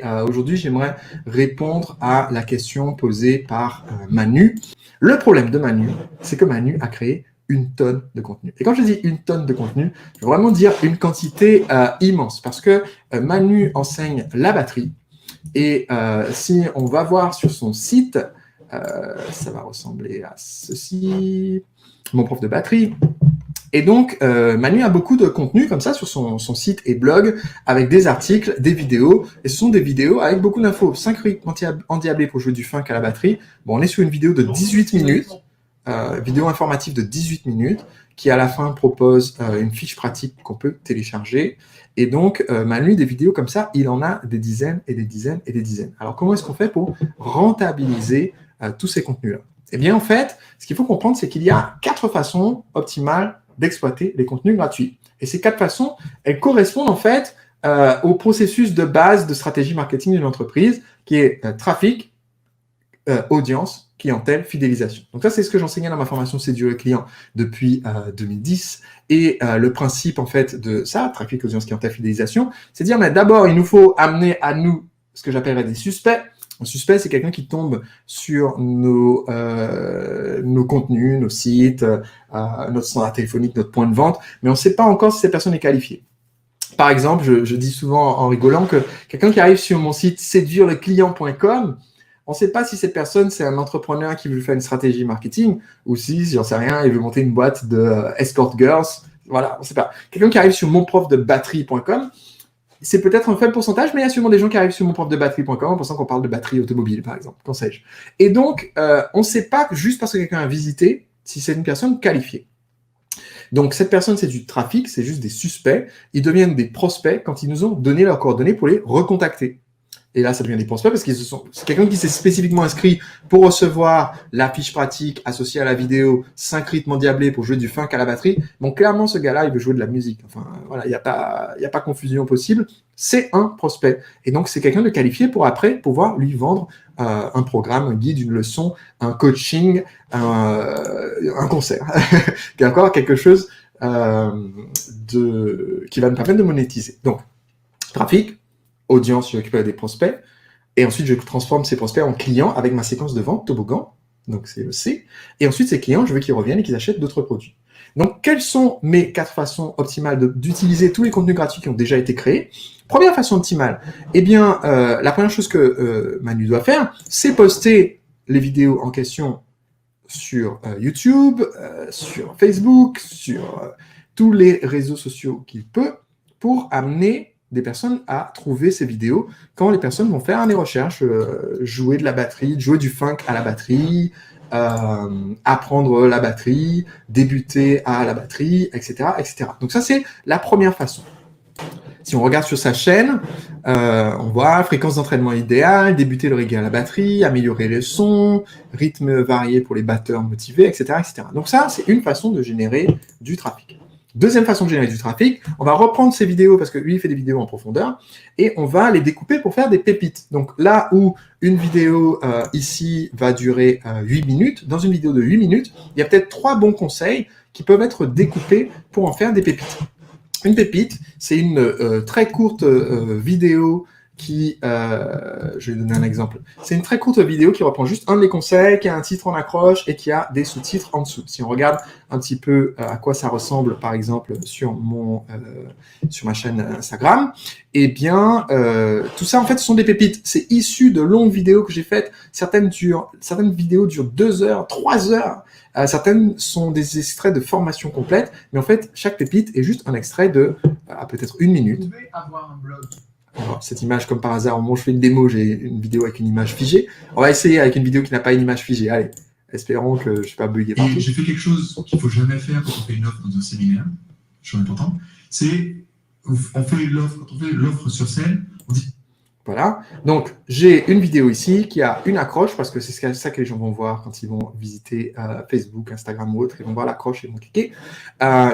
Aujourd'hui, j'aimerais répondre à la question posée par Manu. Le problème de Manu, c'est que Manu a créé une tonne de contenu. Et quand je dis une tonne de contenu, je veux vraiment dire une quantité immense parce que Manu enseigne la batterie. Et si on va voir sur son site, ça va ressembler à ceci, mon prof de batterie. Et donc, Manu a beaucoup de contenu comme ça sur son site et blog, avec des articles, des vidéos, et ce sont des vidéos avec beaucoup d'infos. 5 rythmes endiablés pour jouer du funk à la batterie. Bon, on est sur une vidéo de 18 minutes, vidéo informative de 18 minutes, qui à la fin propose une fiche pratique qu'on peut télécharger. Et donc, Manu, des vidéos comme ça, il en a des dizaines et des dizaines et des dizaines. Alors, comment est-ce qu'on fait pour rentabiliser tous ces contenus-là? Eh bien, en fait, ce qu'il faut comprendre, c'est qu'il y a 4 façons optimales d'exploiter les contenus gratuits. Et ces 4 façons, elles correspondent en fait au processus de base de stratégie marketing d'une entreprise qui est trafic, audience, clientèle, fidélisation. Donc ça, c'est ce que j'enseignais dans ma formation Séduire le client depuis 2010. Et le principe en fait de ça, trafic, audience, clientèle, fidélisation, c'est de dire, mais d'abord, il nous faut amener à nous ce que j'appellerais des suspects. Un suspect, c'est quelqu'un qui tombe sur nos contenus, nos sites, notre standard téléphonique, notre point de vente, mais on ne sait pas encore si cette personne est qualifiée. Par exemple, je dis souvent en rigolant que quelqu'un qui arrive sur mon site séduireleclient.com, on ne sait pas si cette personne, c'est un entrepreneur qui veut faire une stratégie marketing ou si, j'en sais rien, il veut monter une boîte de escort girls. Voilà, on ne sait pas. Quelqu'un qui arrive sur monprofdebatterie.com, c'est peut-être un faible pourcentage, mais il y a sûrement des gens qui arrivent sur monprofdebatterie.com en pensant qu'on parle de batterie automobile, par exemple, qu'en sais-je. Et donc, on ne sait pas, juste parce que quelqu'un a visité, si c'est une personne qualifiée. Donc, cette personne, c'est du trafic, c'est juste des suspects. Ils deviennent des prospects quand ils nous ont donné leurs coordonnées pour les recontacter. Et là, ça devient des prospects parce c'est quelqu'un qui s'est spécifiquement inscrit pour recevoir la fiche pratique associée à la vidéo 5 rythmes endiablés pour jouer du funk à la batterie. Bon, clairement, ce gars-là, il veut jouer de la musique. Enfin, voilà, il n'y a pas confusion possible. C'est un prospect. Et donc, c'est quelqu'un de qualifié pour après pouvoir lui vendre un programme, un guide, une leçon, un coaching, un concert. Il y a encore quelque chose qui va me permettre de monétiser. Donc, trafic, audience, je récupère des prospects, et ensuite je transforme ces prospects en clients avec ma séquence de vente toboggan, donc c'est le C, et ensuite ces clients, je veux qu'ils reviennent et qu'ils achètent d'autres produits. Donc, quelles sont mes 4 façons optimales d'utiliser tous les contenus gratuits qui ont déjà été créés? Première façon optimale, eh bien, la première chose que Manu doit faire, c'est poster les vidéos en question sur YouTube, sur Facebook, sur tous les réseaux sociaux qu'il peut, pour amener des personnes à trouver ces vidéos quand les personnes vont faire des recherches, jouer de la batterie, jouer du funk à la batterie, apprendre la batterie, débuter à la batterie, etc., etc. Donc ça, c'est la première façon. Si on regarde sur sa chaîne, on voit fréquence d'entraînement idéale, débuter le reggae à la batterie, améliorer le son, rythme varié pour les batteurs motivés, etc., etc. Donc ça, c'est une façon de générer du trafic. Deuxième façon de générer du trafic, on va reprendre ces vidéos parce que lui, il fait des vidéos en profondeur et on va les découper pour faire des pépites. Donc là où une vidéo ici va durer 8 minutes, dans une vidéo de 8 minutes, il y a peut-être 3 bons conseils qui peuvent être découpés pour en faire des pépites. Une pépite, c'est une très courte vidéo qui, je vais donner un exemple. C'est une très courte vidéo qui reprend juste un des conseils, qui a un titre en accroche et qui a des sous-titres en dessous. Si on regarde un petit peu à quoi ça ressemble, par exemple, sur ma chaîne Instagram, eh bien, tout ça, en fait, ce sont des pépites. C'est issu de longues vidéos que j'ai faites. Certaines vidéos durent 2 heures, 3 heures. Certaines sont des extraits de formation complète, mais en fait, chaque pépite est juste un extrait de peut-être 1 minute. Vous pouvez avoir un blog. Alors, cette image, comme par hasard, au moment où je fais une démo, j'ai une vidéo avec une image figée. On va essayer avec une vidéo qui n'a pas une image figée. Allez, espérons que je ne suis pas bugué partout. J'ai fait quelque chose qu'il ne faut jamais faire quand on fait une offre dans un séminaire, chose importante, c'est on fait l'offre, quand on fait l'offre sur scène, on dit... Voilà, donc j'ai une vidéo ici qui a une accroche parce que c'est ça que les gens vont voir quand ils vont visiter Facebook, Instagram ou autre, ils vont voir l'accroche et ils vont cliquer.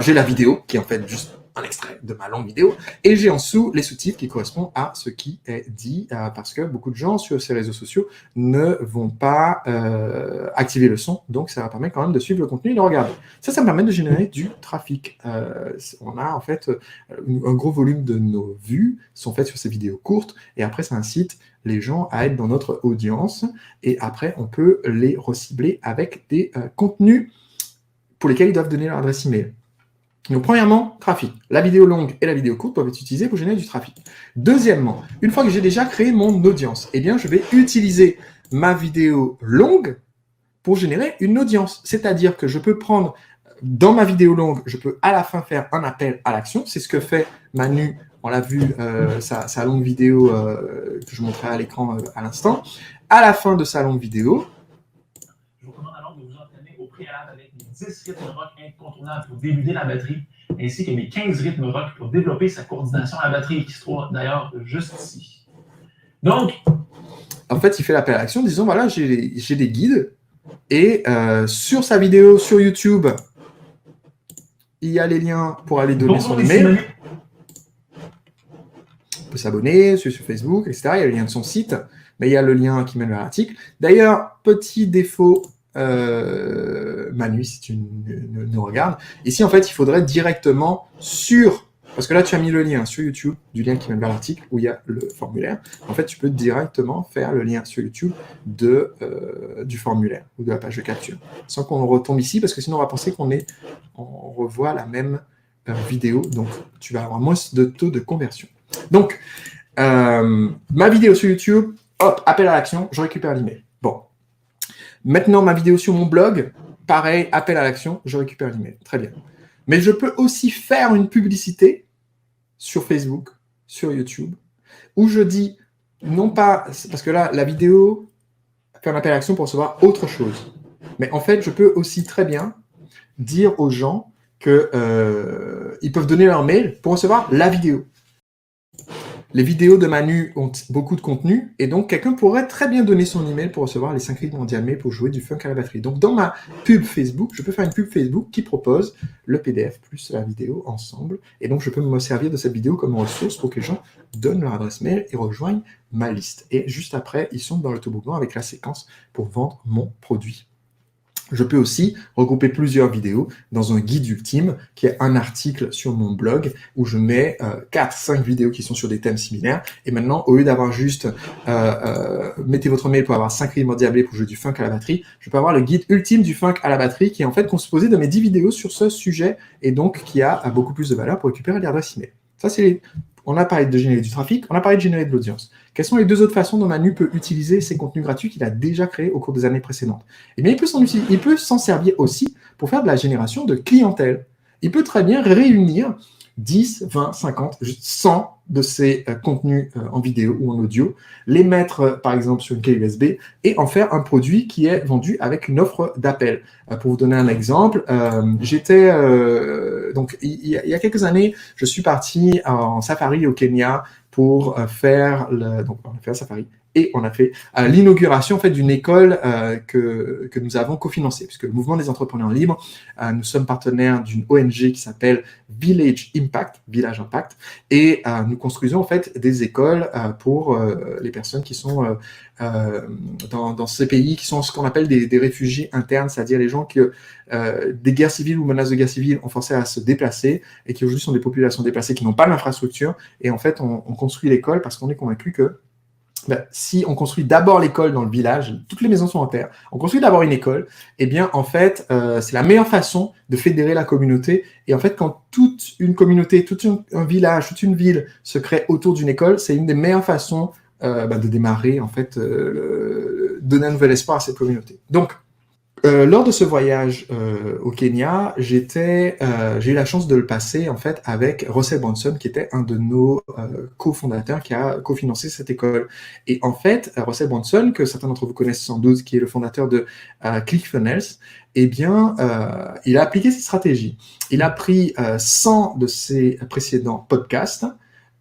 J'ai la vidéo qui est en fait juste un extrait de ma longue vidéo, et j'ai en dessous les sous-titres qui correspondent à ce qui est dit, parce que beaucoup de gens sur ces réseaux sociaux ne vont pas activer le son, donc ça va permettre quand même de suivre le contenu et de le regarder. Ça me permet de générer du trafic. On a en fait un gros volume de nos vues sont faites sur ces vidéos courtes, et après ça incite les gens à être dans notre audience, et après on peut les recibler avec des contenus pour lesquels ils doivent donner leur adresse email. Donc premièrement, trafic. La vidéo longue et la vidéo courte doivent être utilisées pour générer du trafic. Deuxièmement, une fois que j'ai déjà créé mon audience, eh bien je vais utiliser ma vidéo longue pour générer une audience. C'est-à-dire que je peux prendre, dans ma vidéo longue, je peux à la fin faire un appel à l'action. C'est ce que fait Manu. On l'a vu, sa longue vidéo que je montrais à l'écran à l'instant. À la fin de sa longue vidéo, je vous recommande alors de vous entraîner au préalable avec mes 10 rythmes rock incontournables pour débuter la batterie, ainsi que mes 15 rythmes rock pour développer sa coordination à la batterie, qui se trouve d'ailleurs juste ici. Donc, en fait, il fait l'appel à l'action, disons, voilà, j'ai des guides, et sur sa vidéo sur YouTube, il y a les liens pour aller donner son email. On peut s'abonner sur Facebook, etc. Il y a le lien de son site, mais il y a le lien qui mène vers l'article. D'ailleurs, petit défaut, Manu, si tu nous regardes, ici, en fait, il faudrait directement sur... Parce que là, tu as mis le lien sur YouTube, du lien qui mène vers l'article, où il y a le formulaire. En fait, tu peux directement faire le lien sur YouTube du formulaire, ou de la page de capture, sans qu'on retombe ici, parce que sinon, on va penser qu'on revoit la même vidéo, donc tu vas avoir moins de taux de conversion. Donc, ma vidéo sur YouTube, hop, appel à l'action, je récupère l'email. Bon. Maintenant, ma vidéo sur mon blog, pareil, appel à l'action, je récupère l'email. Très bien. Mais je peux aussi faire une publicité sur Facebook, sur YouTube, où je dis, non pas, parce que là, la vidéo fait un appel à l'action pour recevoir autre chose. Mais en fait, je peux aussi très bien dire aux gens qu'ils peuvent donner leur mail pour recevoir la vidéo. Les vidéos de Manu ont beaucoup de contenu, et donc quelqu'un pourrait très bien donner son email pour recevoir les 5 rythmes mondialement pour jouer du funk à la batterie. Donc dans ma pub Facebook, je peux faire une pub Facebook qui propose le PDF plus la vidéo ensemble, et donc je peux me servir de cette vidéo comme ressource pour que les gens donnent leur adresse mail et rejoignent ma liste. Et juste après, ils sont dans le toboggan avec la séquence pour vendre mon produit. Je peux aussi regrouper plusieurs vidéos dans un guide ultime qui est un article sur mon blog où je mets 4-5 vidéos qui sont sur des thèmes similaires. Et maintenant, au lieu d'avoir juste mettez votre mail pour avoir 5 rythmes endiablés pour jouer du funk à la batterie, je peux avoir le guide ultime du funk à la batterie qui est en fait composé de mes 10 vidéos sur ce sujet et donc qui a beaucoup plus de valeur pour récupérer l'adresse email. Ça, c'est on a parlé de générer du trafic, on a parlé de générer de l'audience. Quelles sont les deux autres façons dont Manu peut utiliser ces contenus gratuits qu'il a déjà créés au cours des années précédentes? Eh bien, il peut s'en servir aussi pour faire de la génération de clientèle. Il peut très bien réunir 10, 20, 50, 100 de ces contenus en vidéo ou en audio, les mettre par exemple sur une clé USB et en faire un produit qui est vendu avec une offre d'appel. Pour vous donner un exemple, donc il y a quelques années, je suis parti en safari au Kenya pour donc on a fait un safari et on a fait l'inauguration en fait d'une école que nous avons cofinancée, puisque le mouvement des entrepreneurs libres, nous sommes partenaires d'une ONG qui s'appelle Village Impact, Village Impact, et nous construisons en fait des écoles pour les personnes qui sont dans ces pays qui sont ce qu'on appelle des réfugiés internes, c'est-à-dire les gens qui des guerres civiles ou menaces de guerre civile ont forcé à se déplacer et qui aujourd'hui sont des populations déplacées qui n'ont pas d'infrastructure. Et en fait, on construit l'école parce qu'on est convaincu que si on construit d'abord l'école dans le village, toutes les maisons sont en terre, on construit d'abord une école, eh bien, en fait, c'est la meilleure façon de fédérer la communauté. Et en fait, quand toute une communauté, un village, toute une ville se crée autour d'une école, c'est une des meilleures façons de démarrer, en fait, donner un nouvel espoir à cette communauté. Donc, lors de ce voyage au Kenya, j'ai eu la chance de le passer en fait avec Russell Brunson, qui était un de nos cofondateurs, qui a cofinancé cette école. Et en fait, Russell Brunson, que certains d'entre vous connaissent sans doute, qui est le fondateur de ClickFunnels, eh bien, il a appliqué cette stratégie. Il a pris 100 de ses précédents podcasts.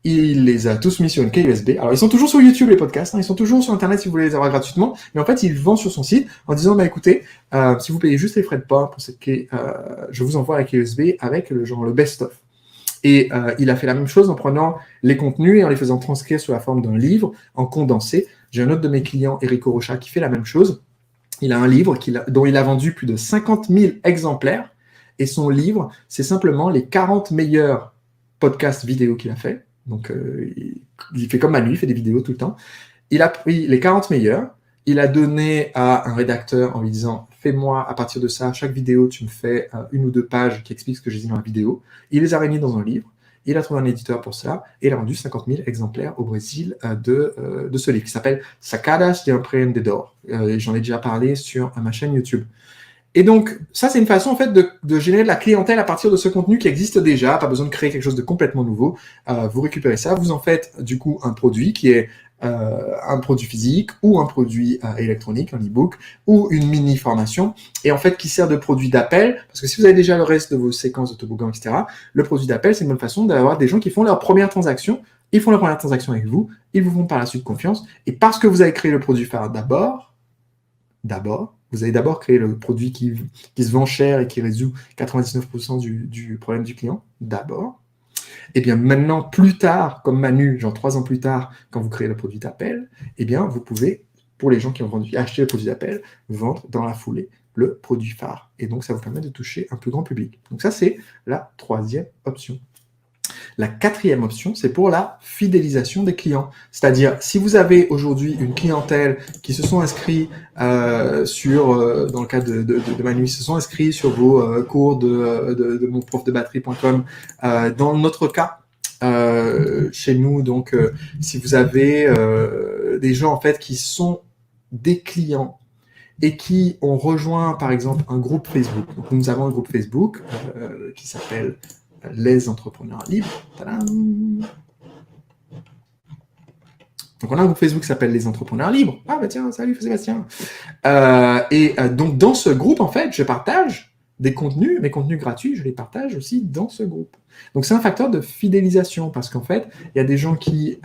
Il les a tous mis sur une clé USB. Alors, ils sont toujours sur YouTube, les podcasts. Ils sont toujours sur Internet si vous voulez les avoir gratuitement. Mais en fait, il vend sur son site en disant, écoutez, si vous payez juste les frais de port pour cette clé, je vous envoie la clé USB avec le best-of. Et il a fait la même chose en prenant les contenus et en les faisant transcrire sous la forme d'un livre, en condensé. J'ai un autre de mes clients, Eric Orocha, qui fait la même chose. Il a un livre dont il a vendu plus de 50 000 exemplaires. Et son livre, c'est simplement les 40 meilleurs podcasts vidéo qu'il a fait. Donc, il fait comme Manu, il fait des vidéos tout le temps. Il a pris les 40 meilleurs, il a donné à un rédacteur en lui disant « Fais-moi, à partir de ça, chaque vidéo, tu me fais 1 ou 2 pages qui expliquent ce que j'ai dit dans la vidéo. » Il les a réunis dans un livre, il a trouvé un éditeur pour cela, et il a vendu 50 000 exemplaires au Brésil de ce livre, qui s'appelle « Sacadas de Empreendedor ». J'en ai déjà parlé sur ma chaîne YouTube. Et donc, ça, c'est une façon, en fait, de générer de la clientèle à partir de ce contenu qui existe déjà. Pas besoin de créer quelque chose de complètement nouveau. Vous récupérez ça, vous en faites, du coup, un produit qui est un produit physique ou un produit électronique, un e-book, ou une mini-formation, et en fait, qui sert de produit d'appel, parce que si vous avez déjà le reste de vos séquences de toboggan, etc., le produit d'appel, c'est une bonne façon d'avoir des gens qui font leur première transaction. Ils font leur première transaction avec vous, ils vous font par la suite confiance, et parce que vous avez créé le produit phare vous avez d'abord créé le produit qui se vend cher et qui résout 99% du problème du client, d'abord. Et bien maintenant, plus tard, comme Manu, genre 3 ans plus tard, quand vous créez le produit d'appel, eh bien vous pouvez, pour les gens qui ont acheté le produit d'appel, vendre dans la foulée le produit phare. Et donc ça vous permet de toucher un plus grand public. Donc ça, c'est la 3e option. La 4e option, c'est pour la fidélisation des clients. C'est-à-dire, si vous avez aujourd'hui une clientèle qui se sont inscrits dans le cas de Manu, se sont inscrits sur vos cours de monprofdebatterie.com, dans notre cas, chez nous, donc, si vous avez des gens, en fait, qui sont des clients et qui ont rejoint, par exemple, un groupe Facebook. Donc, nous avons un groupe Facebook qui s'appelle Les Entrepreneurs Libres. Tadam. Donc, on a un groupe Facebook qui s'appelle Les Entrepreneurs Libres. Ah, bah tiens, salut Sébastien. Donc, dans ce groupe, en fait, je partage des contenus, mes contenus gratuits, je les partage aussi dans ce groupe. Donc, c'est un facteur de fidélisation parce qu'en fait, il y a des gens qui,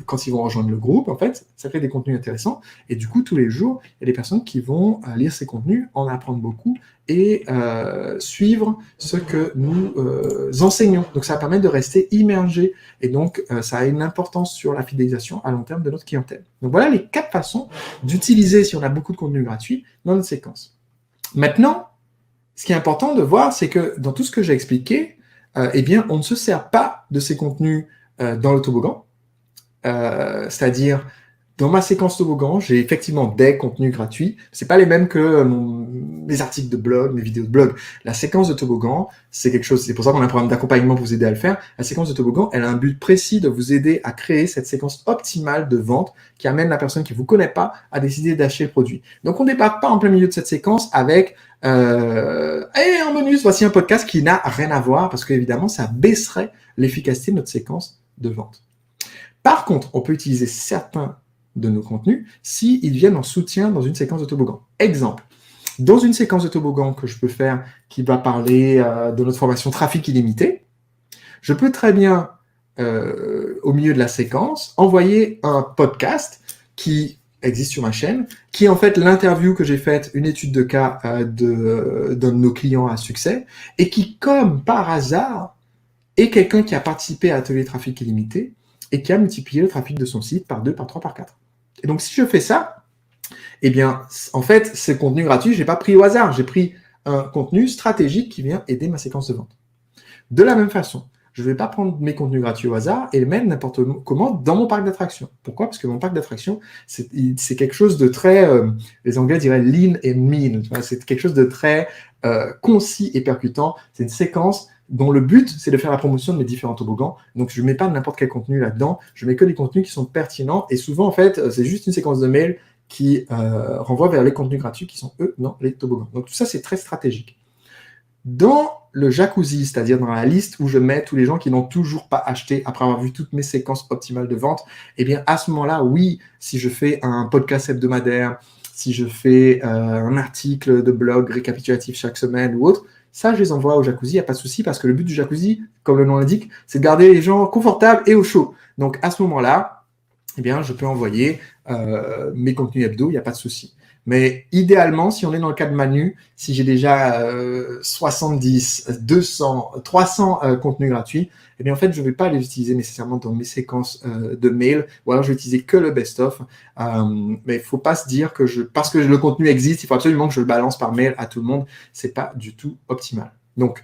quand ils vont rejoindre le groupe, en fait, ça fait des contenus intéressants. Et du coup, tous les jours, il y a des personnes qui vont lire ces contenus, en apprendre beaucoup et suivre ce que nous enseignons. Donc, ça permet de rester immergé. Et donc, ça a une importance sur la fidélisation à long terme de notre clientèle. Donc, voilà les 4 façons d'utiliser, si on a beaucoup de contenu gratuit, dans notre séquence. Maintenant, ce qui est important de voir, c'est que dans tout ce que j'ai expliqué, eh bien, on ne se sert pas de ces contenus dans le toboggan. C'est-à-dire, dans ma séquence toboggan, j'ai effectivement des contenus gratuits. C'est pas les mêmes que mes articles de blog, mes vidéos de blog. La séquence de toboggan, c'est quelque chose, c'est pour ça qu'on a un programme d'accompagnement pour vous aider à le faire. La séquence de toboggan, elle a un but précis de vous aider à créer cette séquence optimale de vente qui amène la personne qui vous connaît pas à décider d'acheter le produit. Donc, on débarque pas en plein milieu de cette séquence avec et en bonus, voici un podcast qui n'a rien à voir parce qu'évidemment, ça baisserait l'efficacité de notre séquence de vente. Par contre, on peut utiliser certains de nos contenus s'ils viennent en soutien dans une séquence de toboggan. Exemple, dans une séquence de toboggan que je peux faire qui va parler de notre formation trafic illimité, je peux très bien, au milieu de la séquence, envoyer un podcast qui existe sur ma chaîne, qui est en fait l'interview que j'ai faite, une étude de cas d'un de nos clients à succès, et qui, comme par hasard, est quelqu'un qui a participé à Atelier Trafic Illimité et qui a multiplié le trafic de son site par 2, par 3, par 4. Et donc, si je fais ça, eh bien, en fait, ce contenu gratuit, je n'ai pas pris au hasard. J'ai pris un contenu stratégique qui vient aider ma séquence de vente. De la même façon, je ne vais pas prendre mes contenus gratuits au hasard et les mettre n'importe comment dans mon parc d'attractions. Pourquoi ? Parce que mon parc d'attractions, c'est quelque chose de très, les Anglais diraient lean and mean. C'est quelque chose de très concis et percutant. C'est une séquence dont le but, c'est de faire la promotion de mes différents toboggans. Donc, je ne mets pas n'importe quel contenu là-dedans. Je mets que des contenus qui sont pertinents. Et souvent, en fait, c'est juste une séquence de mails qui renvoie vers les contenus gratuits qui sont, eux, dans les toboggans. Donc, tout ça, c'est très stratégique. Dans le jacuzzi, c'est-à-dire dans la liste où je mets tous les gens qui n'ont toujours pas acheté après avoir vu toutes mes séquences optimales de vente, eh bien, à ce moment-là, oui, si je fais un podcast hebdomadaire, si je fais un article de blog récapitulatif chaque semaine ou autre, ça, je les envoie au jacuzzi, il n'y a pas de souci, parce que le but du jacuzzi, comme le nom l'indique, c'est de garder les gens confortables et au chaud. Donc, à ce moment-là, eh bien, je peux envoyer mes contenus hebdo, il n'y a pas de souci. Mais idéalement, si on est dans le cas de Manu, si j'ai déjà 70, 200, 300 contenus gratuits, eh bien en fait, je ne vais pas les utiliser nécessairement dans mes séquences de mail, ou alors je vais utiliser que le best-of. Mais il ne faut pas se dire que parce que le contenu existe, il faut absolument que je le balance par mail à tout le monde. Ce n'est pas du tout optimal. Donc,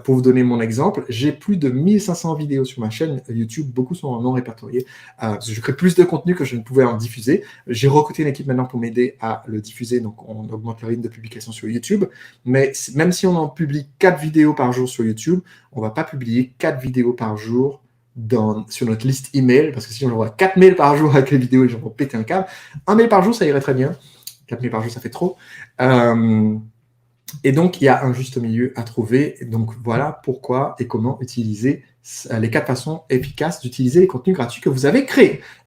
pour vous donner mon exemple, j'ai plus de 1500 vidéos sur ma chaîne YouTube, beaucoup sont non répertoriées, parce que je crée plus de contenu que je ne pouvais en diffuser. J'ai recruté une équipe maintenant pour m'aider à le diffuser, donc on augmente le rythme de publication sur YouTube. Mais même si on en publie 4 vidéos par jour sur YouTube, on ne va pas publier 4 vidéos par jour sur notre liste email, parce que si on envoie 4 mails par jour avec les vidéos, les gens vont péter un câble. Un mail par jour, ça irait très bien. 4 mails par jour, ça fait trop. Et donc, il y a un juste milieu à trouver. Donc, voilà pourquoi et comment utiliser les 4 façons efficaces d'utiliser les contenus gratuits que vous avez créés.